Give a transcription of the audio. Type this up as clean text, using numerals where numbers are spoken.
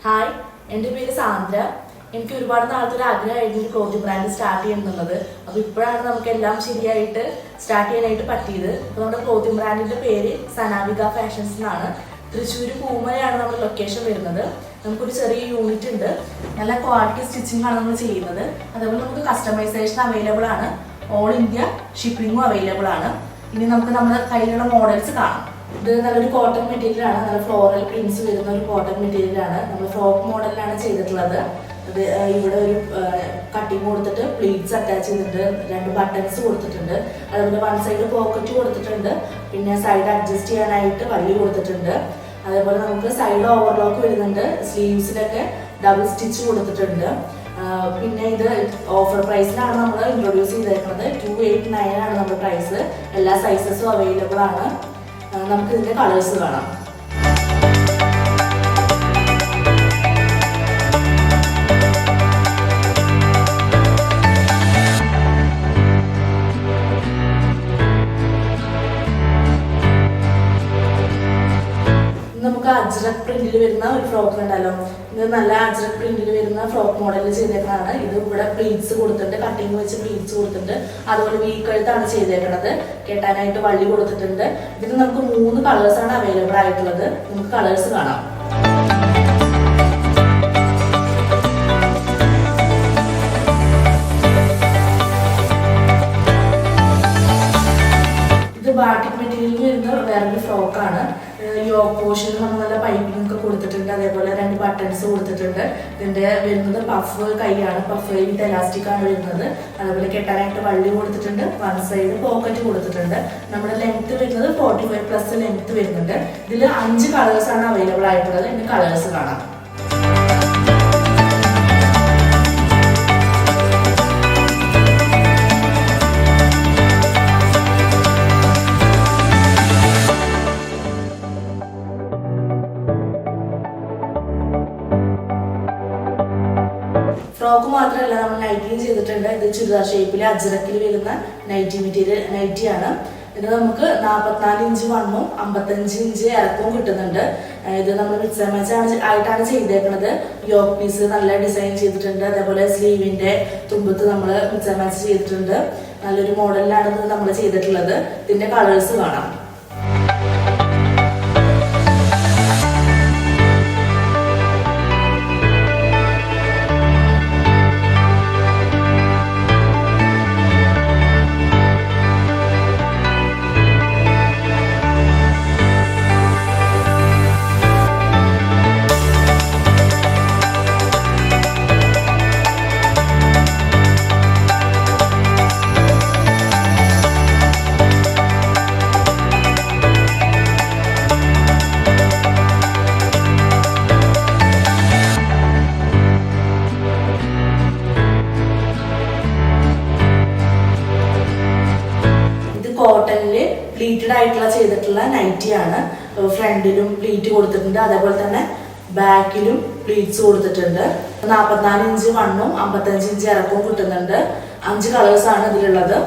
Hi, എൻ്റെ പേര് സാന്ദ്ര. എനിക്ക് ഒരുപാട് നാളത്തെ ഒരു ആഗ്രഹമായിരുന്നു ഒരു ക്ലോത്തിങ് ബ്രാൻഡ് സ്റ്റാർട്ട് ചെയ്യുന്നുള്ളത്. അപ്പോൾ ഇപ്പോഴാണ് നമുക്ക് എല്ലാം ശരിയായിട്ട് സ്റ്റാർട്ട് ചെയ്യാനായിട്ട് പറ്റിയത്. അപ്പോൾ നമ്മുടെ ക്ലോത്തിങ് ബ്രാൻഡിൻ്റെ പേര് സനാവിക ഫാഷൻസ് എന്നാണ്. തൃശ്ശൂർ പൂമലയാണ് നമ്മുടെ ലൊക്കേഷൻ വരുന്നത്. നമുക്കൊരു ചെറിയ യൂണിറ്റ് ഉണ്ട്. നല്ല ക്വാളിറ്റി സ്റ്റിച്ചിങ് ആണ് നമ്മൾ ചെയ്യുന്നത്. അതേപോലെ നമുക്ക് കസ്റ്റമൈസേഷൻ അവൈലബിൾ ആണ്. ഓൾ ഇന്ത്യ ഷിപ്പിങ്ങും അവൈലബിൾ ആണ്. ഇനി നമുക്ക് നമ്മുടെ കയ്യിലുള്ള മോഡൽസ് കാണാം. ഇത് നല്ലൊരു കോട്ടൺ മെറ്റീരിയലാണ്. നല്ല ഫ്ലോറൽ പ്രിന്റ്സ് വരുന്ന ഒരു കോട്ടൺ മെറ്റീരിയലാണ്. നമ്മൾ ഫ്രോക്ക് മോഡലിലാണ് ചെയ്തിട്ടുള്ളത്. അത് ഇവിടെ ഒരു കട്ടിങ് കൊടുത്തിട്ട് പ്ലീറ്റ്സ് അറ്റാച്ച് ചെയ്തിട്ട് 2 ബട്ടൺസ് കൊടുത്തിട്ടുണ്ട്. അതുപോലെ വൺ സൈഡ് പോക്കറ്റ് കൊടുത്തിട്ടുണ്ട്. പിന്നെ സൈഡ് അഡ്ജസ്റ്റ് ചെയ്യാനായിട്ട് വള്ളി കൊടുത്തിട്ടുണ്ട്. അതേപോലെ നമുക്ക് സൈഡ് ഓവർലോക്ക് വരുന്നുണ്ട്. സ്ലീവ്സിലൊക്കെ ഡബിൾ സ്റ്റിച്ച് കൊടുത്തിട്ടുണ്ട്. പിന്നെ ഇത് ഓഫർ പ്രൈസിലാണ് നമ്മൾ ഇൻട്രൊഡ്യൂസ് ചെയ്തേക്കുന്നത്. 289 ആണ് നമ്മുടെ പ്രൈസ്. എല്ലാ സൈസസും അവൈലബിൾ ആണ്. നമുക്ക് ഇതിന്റെ കളേഴ്സ് കാണാം. നമുക്ക് അജ്രക് പ്രിന്റിൽ വരുന്ന ഒരു ഫ്രോക്ക് ഉണ്ടല്ലോ. ഇത് നല്ല അജ്രക് പ്രിന്റിൽ വരുന്ന ഫ്രോക്ക് മോഡലിൽ ചെയ്തേക്കുന്നതാണ്. ഇത് ഇവിടെ പ്ലീറ്റ്സ് കൊടുത്തിട്ടുണ്ട്, കട്ടിങ് വെച്ച് പ്ലീറ്റ്സ് കൊടുത്തിട്ടുണ്ട്. അതുപോലെ വീക്കഴുത്താണ് ചെയ്തേക്കുന്നത്. കെട്ടാനായിട്ട് വള്ളി കൊടുത്തിട്ടുണ്ട്. ഇതിന് നമുക്ക് 3 കളേഴ്സാണ് അവൈലബിൾ ആയിട്ടുള്ളത്. നമുക്ക് കളേഴ്സ് കാണാം. ഇത് ബാട്ടിക് മെറ്റീരിയലിൽ വരുന്ന വേറൊരു ഫ്രോക്കാണ്. യോക്ക് പോർഷൻ നമ്മൾ നല്ല പൈപ്പിംഗ് ഒക്കെ കൊടുത്തിട്ടുണ്ട്. അതേപോലെ 2 ബട്ടൺസ് കൊടുത്തിട്ടുണ്ട്. ഇതിന്റെ വരുന്നത് പഫ് കൈയാണ്. പഫ് വിത്ത് എലാസ്റ്റിക് ആണ് വരുന്നത്. അതേപോലെ കെട്ടാനായിട്ട് വള്ളി കൊടുത്തിട്ടുണ്ട്. വൺ സൈഡ് പോക്കറ്റ് കൊടുത്തിട്ടുണ്ട്. നമ്മുടെ ലെങ്ത് വരുന്നത് 45+ ലെങ്ത് വരുന്നുണ്ട്. ഇതിൽ 5 കളേഴ്സാണ് അവൈലബിൾ ആയിട്ടുള്ളത്. ഇതിന്റെ കളേഴ്സ് കാണാം. ഫ്രോക്ക് മാത്രമല്ല, നമ്മൾ നൈറ്റിയും ചെയ്തിട്ടുണ്ട്. ഇത് ചുരിദാർ ഷേപ്പിൽ അജ്രക്കിൽ വരുന്ന നൈറ്റിയാണ്. ഇത് നമുക്ക് 44 ഇഞ്ച് വണ്ണും 55 ഇഞ്ച് ഇറക്കവും കിട്ടുന്നുണ്ട്. ഇത് നമ്മൾ മിക്സ് മാച്ച് ആയിട്ടാണ് ചെയ്തേക്കുന്നത്. യോക്ക് പീസ് നല്ല ഡിസൈൻ ചെയ്തിട്ടുണ്ട്. അതേപോലെ സ്ലീവിന്റെ തുമ്പത്ത് നമ്മൾ മിക്സ് മാച്ച് ചെയ്തിട്ടുണ്ട്. നല്ലൊരു മോഡലിലാണ് ഇത് നമ്മൾ ചെയ്തിട്ടുള്ളത്. ഇതിന്റെ കളേഴ്സ് കാണാം. കോട്ടണില് പ്ലീറ്റഡ് ആയിട്ടുള്ള ചെയ്തിട്ടുള്ള നൈറ്റിയാണ്. ഫ്രണ്ടിലും പ്ലീറ്റ് കൊടുത്തിട്ടുണ്ട്. അതേപോലെ തന്നെ ബാക്കിലും പ്ലീറ്റ്സ് കൊടുത്തിട്ടുണ്ട്. 44 ഇഞ്ച് വണ്ണും 55 ഇഞ്ച് ഇറക്കവും കിട്ടുന്നുണ്ട്. 5 കളേഴ്സാണ് ഇതിലുള്ളത്.